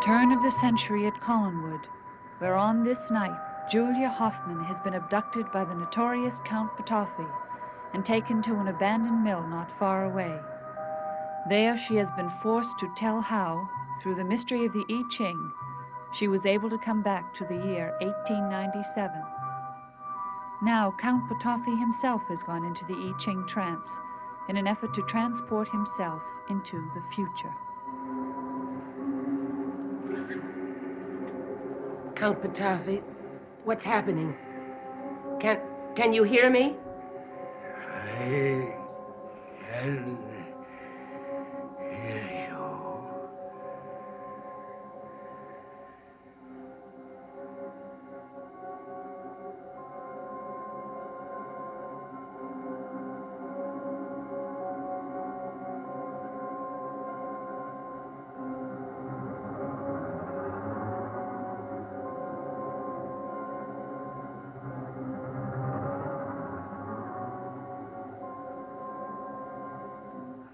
turn of the century at Collinwood, where on this night Julia Hoffman has been abducted by the notorious Count Batoffi and taken to an abandoned mill not far away. There she has been forced to tell how, through the mystery of the I Ching, she was able to come back to the year 1897. Now Count Batoffi himself has gone into the I Ching trance in an effort to transport himself into the future. Count Batoffi, what's happening? Can you hear me? I can hear you.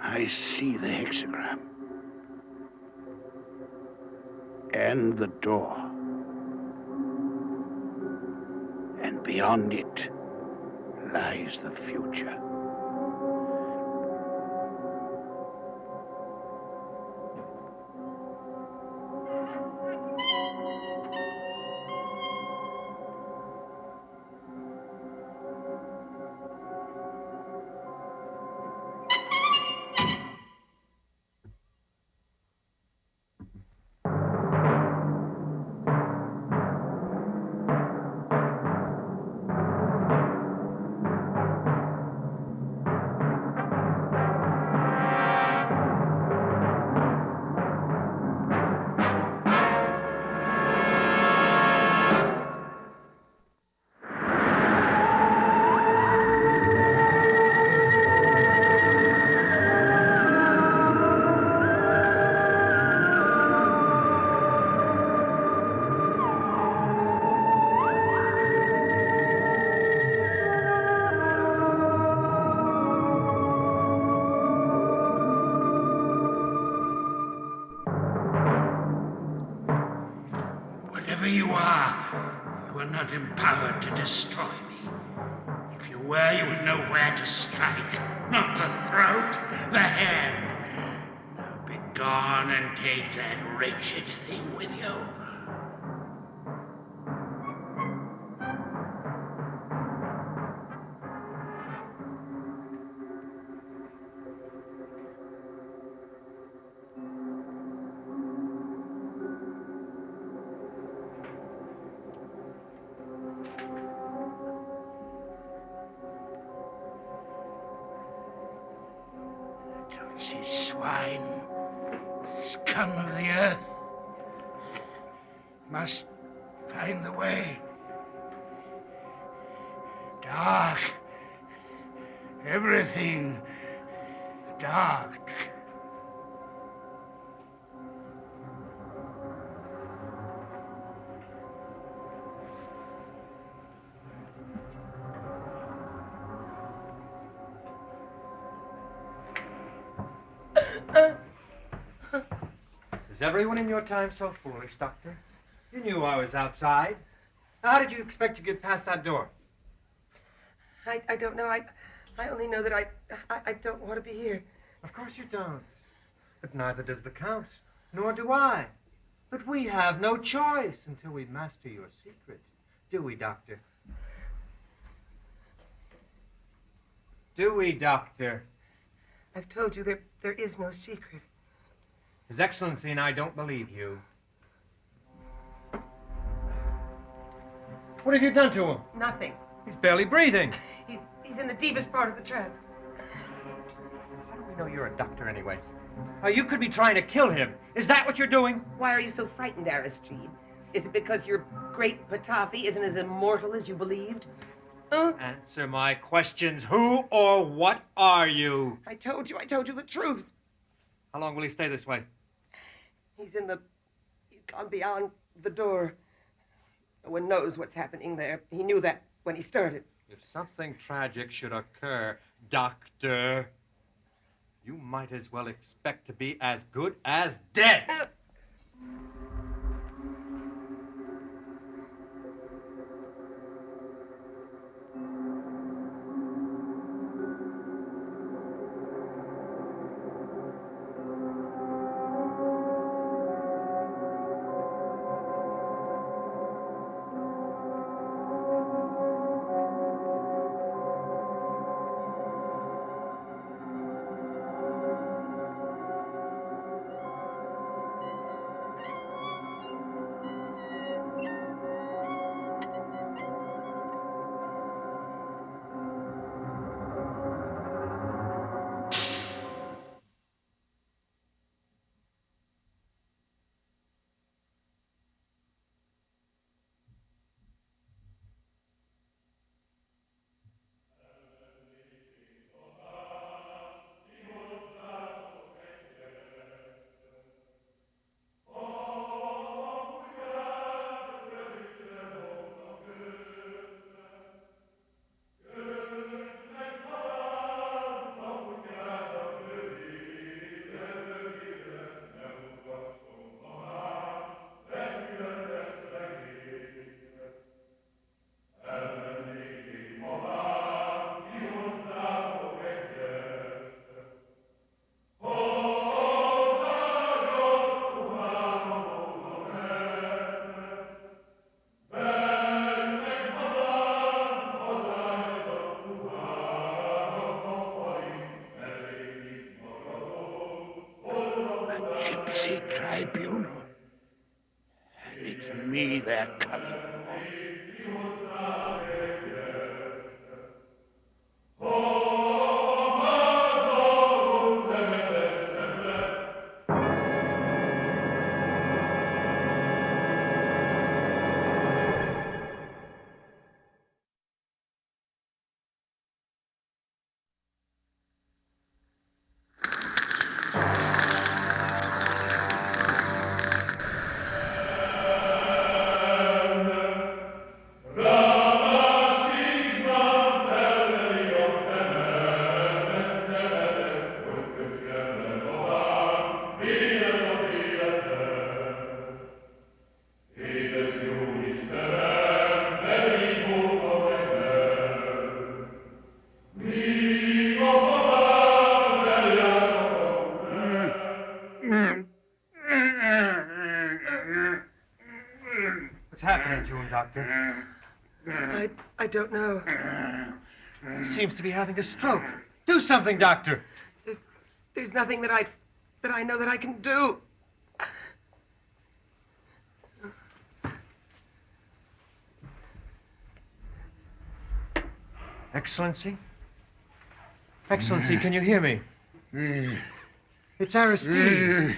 I see the hexagram. And the door. And beyond it lies the future. Whatever you are not empowered to destroy me. If you were, you would know where to strike. Not the throat, the hand. Now be gone and take that wretched thing with you. Dirty swine, scum of the earth, must find the way. Dark, everything dark. Is everyone in your time so foolish, Doctor? You knew I was outside. How did you expect to get past that door? I don't know. I only know that I don't want to be here. Of course you don't. But neither does the Count, nor do I. But we have no choice until we master your secret. Do we, Doctor? Do we, Doctor? I've told you there is no secret. His Excellency and I don't believe you. What have you done to him? Nothing. He's barely breathing. He's in the deepest part of the trance. How do we know you're a doctor anyway? You could be trying to kill him. Is that what you're doing? Why are you so frightened, Aristide? Is it because your great Batoffi isn't as immortal as you believed? Huh? Answer my questions. Who or what are you? I told you the truth. How long will he stay this way? He's gone beyond the door. No one knows what's happening there. He knew that when he started. If something tragic should occur, Doctor, you might as well expect to be as good as dead. gypsy tribunal. And it's me they're coming for. What's happening to him, Doctor? I don't know. He seems to be having a stroke. Do something, Doctor. There's nothing that I know that I can do. Excellency? Excellency, can you hear me? It's Aristide.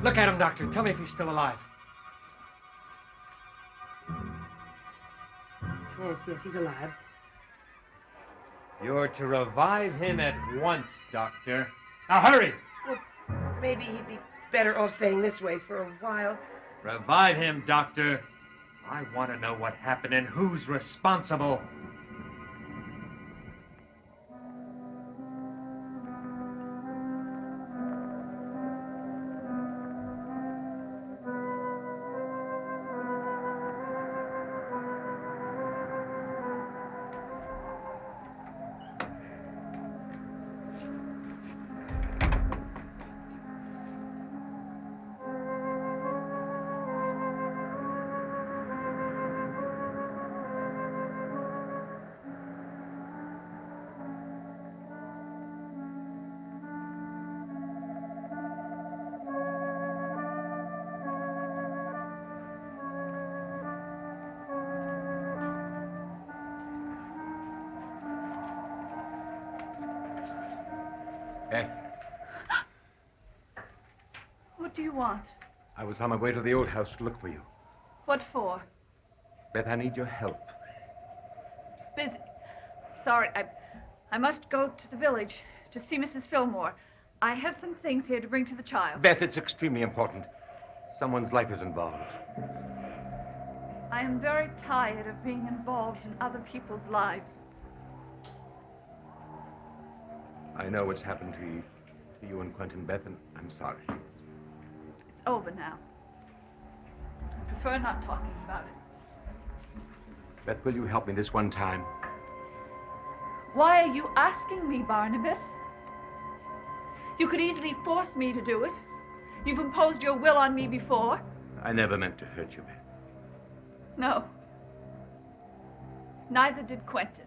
Look at him, Doctor. Tell me if he's still alive. Yes, he's alive. You're to revive him at once, Doctor. Now hurry! Well, maybe he'd be better off staying this way for a while. Revive him, Doctor. I want to know what happened and who's responsible. Beth, What do you want? I was on my way to the old house to look for you. What for? Beth, I need your help. Busy. Sorry, I must go to the village to see Mrs. Fillmore. I have some things here to bring to the child. Beth, it's extremely important. Someone's life is involved. I am very tired of being involved in other people's lives. I know what's happened to you and Quentin, Beth, and I'm sorry. It's over now. I prefer not talking about it. Beth, will you help me this one time? Why are you asking me, Barnabas? You could easily force me to do it. You've imposed your will on me before. I never meant to hurt you, Beth. No. Neither did Quentin.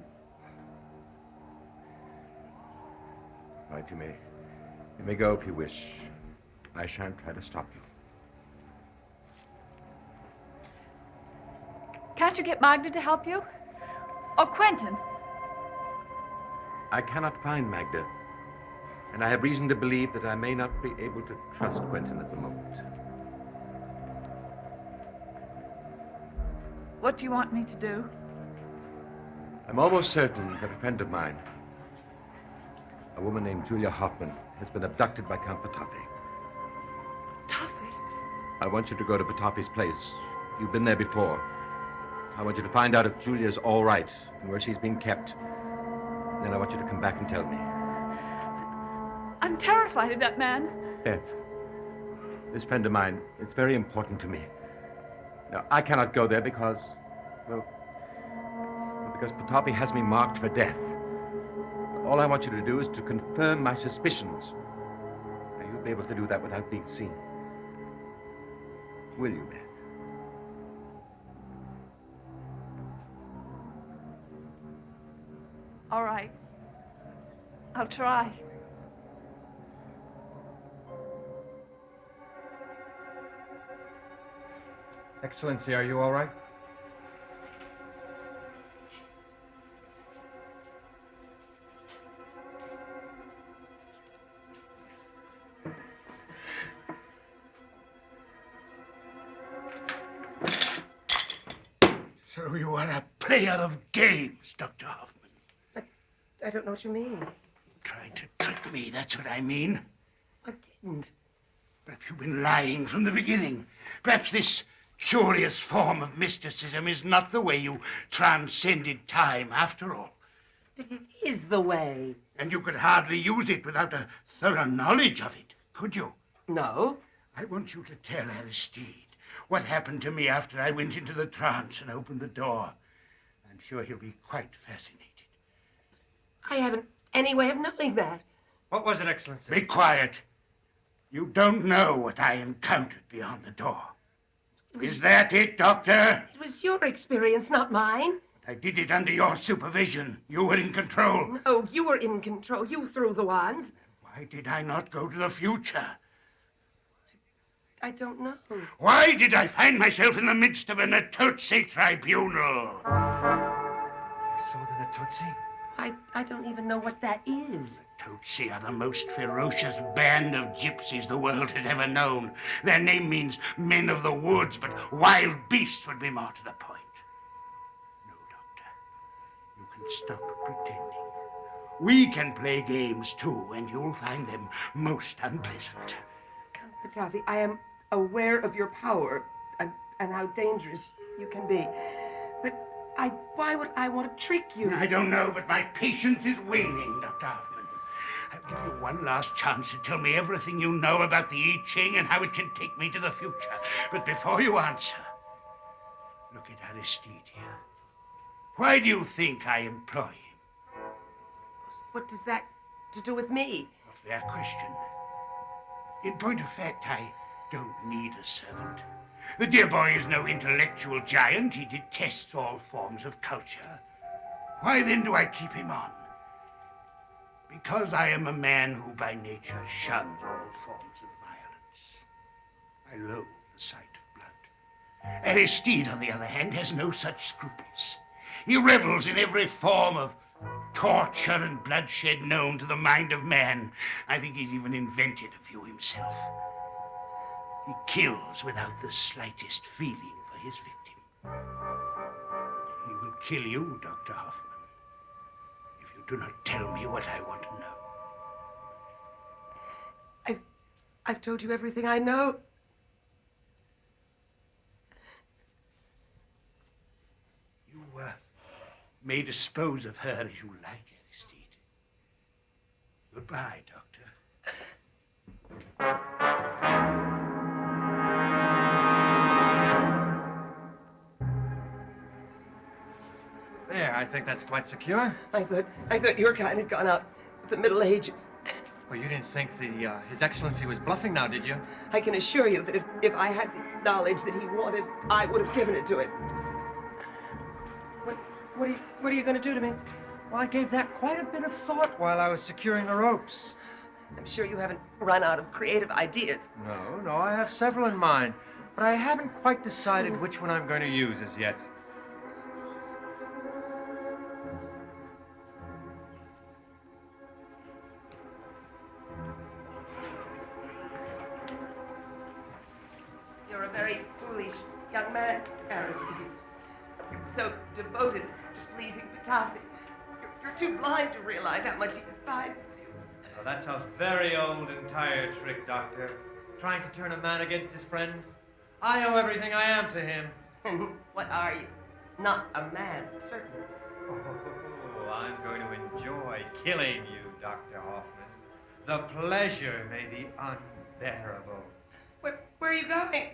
Right, you may go if you wish. I shan't try to stop you. Can't you get Magda to help you? Or Quentin? I cannot find Magda, and I have reason to believe that I may not be able to trust Quentin at the moment. What do you want me to do? I'm almost certain that a friend of mine, a woman named Julia Hoffman, has been abducted by Count Potoffi. Toffee? I want you to go to Potoffi's place. You've been there before. I want you to find out if Julia's all right and where she's being kept. Then I want you to come back and tell me. I'm terrified of that man. Beth, this friend of mine, it's very important to me. Now, I cannot go there because Patafi has me marked for death. All I want you to do is to confirm my suspicions. Now, you'll be able to do that without being seen. Will you, Beth? All right. I'll try. Excellency, are you all right? So you are a player of games, Dr. Hoffman. I don't know what you mean. Tried to trick me, that's what I mean. I didn't. Perhaps you've been lying from the beginning. Perhaps this curious form of mysticism is not the way you transcended time after all. But it is the way. And you could hardly use it without a thorough knowledge of it, could you? No. I want you to tell Aristide what happened to me after I went into the trance and opened the door. I'm sure he'll be quite fascinated. I haven't any way of knowing that. What was it, Excellency? Be quiet. You don't know what I encountered beyond the door. Is that it, Doctor? It was your experience, not mine. I did it under your supervision. You were in control. No, you were in control. You threw the wands. Why did I not go to the future? I don't know. Why did I find myself in the midst of a Natotsi tribunal? You saw the Natotsi? I don't even know what that is. Natotsi are the most ferocious band of gypsies the world has ever known. Their name means men of the woods, but wild beasts would be more to the point. No, Doctor. You can stop pretending. We can play games, too, and you'll find them most unpleasant. Count Patafi, I am aware of your power and how dangerous you can be. But why would I want to trick you? I don't know, but my patience is waning, Dr. Hoffman. I'll give you one last chance to tell me everything you know about the I Ching and how it can take me to the future. But before you answer, look at Aristide here. Why do you think I employ him? What does that to do with me? A fair question. In point of fact, I don't need a servant. The dear boy is no intellectual giant. He detests all forms of culture. Why then do I keep him on? Because I am a man who by nature shuns all forms of violence. I loathe the sight of blood. Aristide, on the other hand, has no such scruples. He revels in every form of torture and bloodshed known to the mind of man. I think he's even invented a few himself. He kills without the slightest feeling for his victim. He will kill you, Dr. Hoffman, if you do not tell me what I want to know. I've told you everything I know. You may dispose of her as you like, Aristide. Goodbye, Doctor. There, I think that's quite secure. I thought your kind had gone out with the Middle Ages. Well, you didn't think His Excellency was bluffing now, did you? I can assure you that if I had the knowledge that he wanted, I would have given it to him. What are you going to do to me? Well, I gave that quite a bit of thought while I was securing the ropes. I'm sure you haven't run out of creative ideas. No, I have several in mind, but I haven't quite decided which one I'm going to use as yet. You're a very foolish young man, Aristide. You're so devoted to pleasing Patafi. You're too blind to realize how much he despises you. Now, that's a very old and tired trick, Doctor. Trying to turn a man against his friend. I owe everything I am to him. And what are you? Not a man, certainly. Oh, I'm going to enjoy killing you, Dr. Hoffman. The pleasure may be unbearable. Where are you going?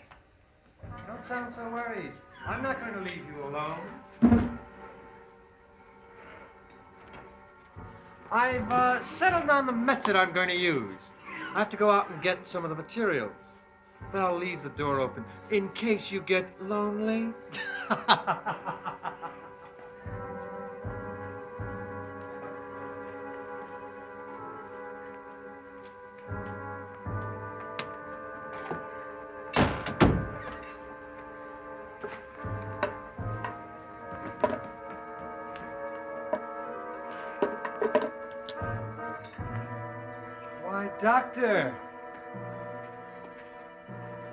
Don't sound so worried. I'm not going to leave you alone. I've settled on the method I'm going to use. I have to go out and get some of the materials. But I'll leave the door open in case you get lonely. Why, Doctor,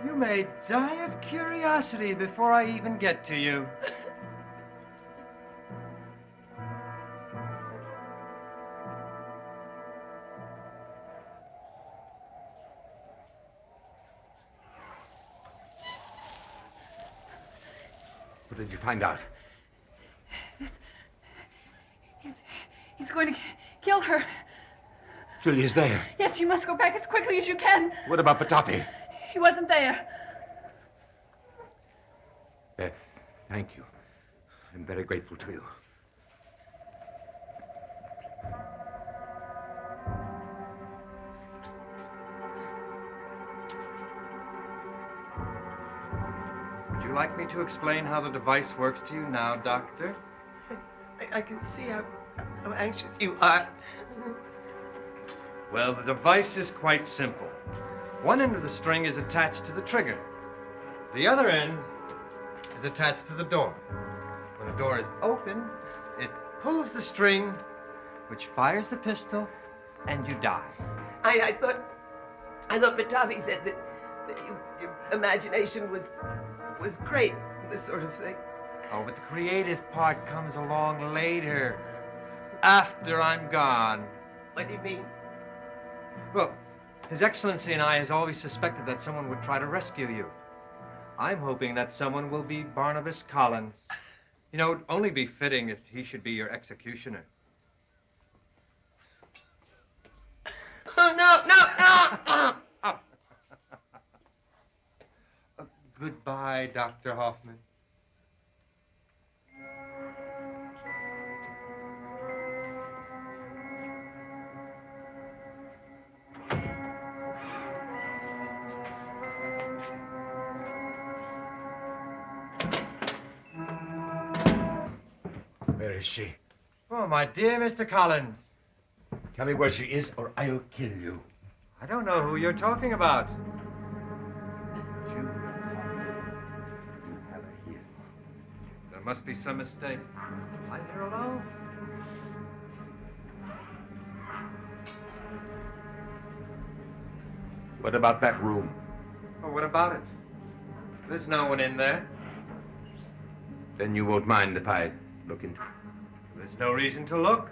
you may die of curiosity before I even get to you. What did you find out? He's going to kill her. Julia's there. Yes, you must go back as quickly as you can. What about Patapi? He wasn't there. Beth, thank you. I'm very grateful to you. Would you like me to explain how the device works to you now, Doctor? I can see how anxious you are. Well, the device is quite simple. One end of the string is attached to the trigger. The other end is attached to the door. When the door is open, it pulls the string, which fires the pistol, and you die. I thought Batavi said that your imagination was great, this sort of thing. Oh, but the creative part comes along later, after I'm gone. What do you mean? Well, His Excellency and I has always suspected that someone would try to rescue you. I'm hoping that someone will be Barnabas Collins. You know, it'd only be fitting if he should be your executioner. Oh, no. Goodbye, Dr. Hoffman. Where is she? Oh, my dear Mr. Collins. Tell me where she is, or I'll kill you. I don't know who you're talking about. Julia Hoffman. You have her here. There must be some mistake. I'm here alone. What about that room? Oh, what about it? There's no one in there. Then you won't mind if I look into it. There's no reason to look.